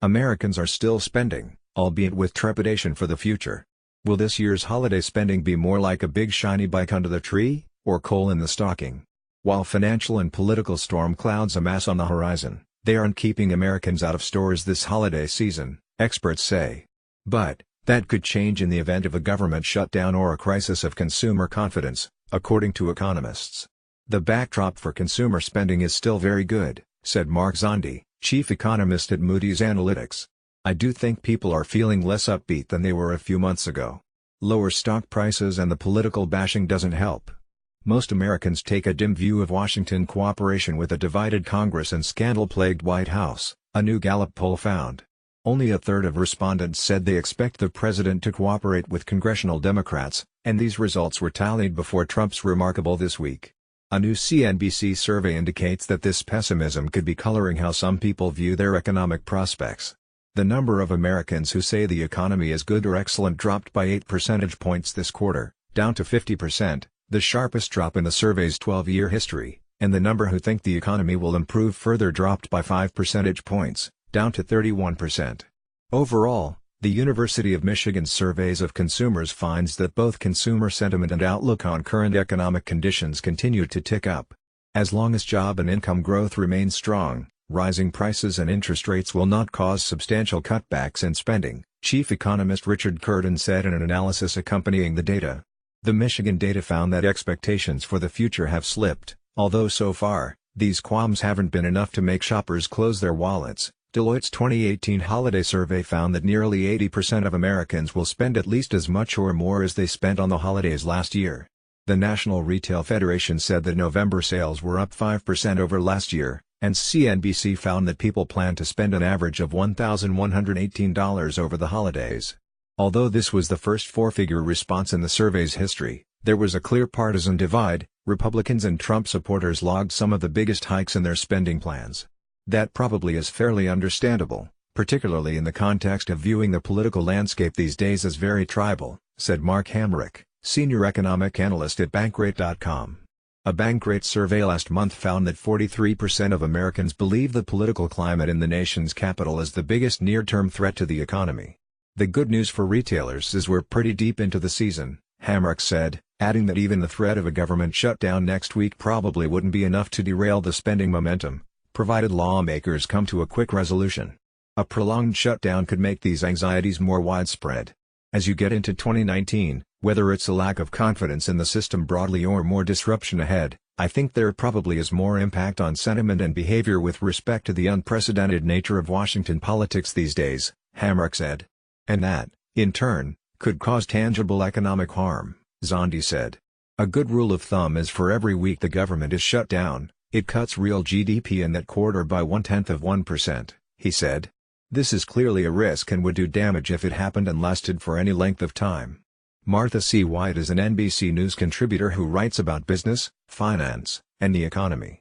Americans are still spending, albeit with trepidation for the future. Will this year's holiday spending be more like a big shiny bike under the tree, or coal in the stocking? While financial and political storm clouds amass on the horizon, they aren't keeping Americans out of stores this holiday season, experts say. But that could change in the event of a government shutdown or a crisis of consumer confidence, according to economists. The backdrop for consumer spending is still very good, said Mark Zandi, chief economist at Moody's Analytics. I do think people are feeling less upbeat than they were a few months ago. Lower stock prices and the political bashing doesn't help. Most Americans take a dim view of Washington cooperation with a divided Congress and scandal-plagued White House, a new Gallup poll found. Only a third of respondents said they expect the president to cooperate with congressional Democrats, and these results were tallied before Trump's remarkable this week. A new CNBC survey indicates that this pessimism could be coloring how some people view their economic prospects. The number of Americans who say the economy is good or excellent dropped by 8 percentage points this quarter, down to 50%, the sharpest drop in the survey's 12-year history, and the number who think the economy will improve further dropped by 5 percentage points, down to 31%. Overall, the University of Michigan's surveys of consumers finds that both consumer sentiment and outlook on current economic conditions continue to tick up. As long as job and income growth remains strong, rising prices and interest rates will not cause substantial cutbacks in spending, chief economist Richard Curtin said in an analysis accompanying the data. The Michigan data found that expectations for the future have slipped, although so far, these qualms haven't been enough to make shoppers close their wallets. Deloitte's 2018 holiday survey found that nearly 80% of Americans will spend at least as much or more as they spent on the holidays last year. The National Retail Federation said that November sales were up 5% over last year, and CNBC found that people plan to spend an average of $1,118 over the holidays. Although this was the first four-figure response in the survey's history, there was a clear partisan divide. Republicans and Trump supporters logged some of the biggest hikes in their spending plans. That probably is fairly understandable, particularly in the context of viewing the political landscape these days as very tribal, said Mark Hamrick, senior economic analyst at Bankrate.com. A Bankrate survey last month found that 43% of Americans believe the political climate in the nation's capital is the biggest near-term threat to the economy. The good news for retailers is we're pretty deep into the season, Hamrick said, adding that even the threat of a government shutdown next week probably wouldn't be enough to derail the spending momentum, provided lawmakers come to a quick resolution. A prolonged shutdown could make these anxieties more widespread. As you get into 2019, whether it's a lack of confidence in the system broadly or more disruption ahead, I think there probably is more impact on sentiment and behavior with respect to the unprecedented nature of Washington politics these days, Hamrick said. And that, in turn, could cause tangible economic harm, Zandi said. A good rule of thumb is for every week the government is shut down, it cuts real GDP in that quarter by 0.1%, he said. This is clearly a risk and would do damage if it happened and lasted for any length of time. Martha C. White is an NBC News contributor who writes about business, finance, and the economy.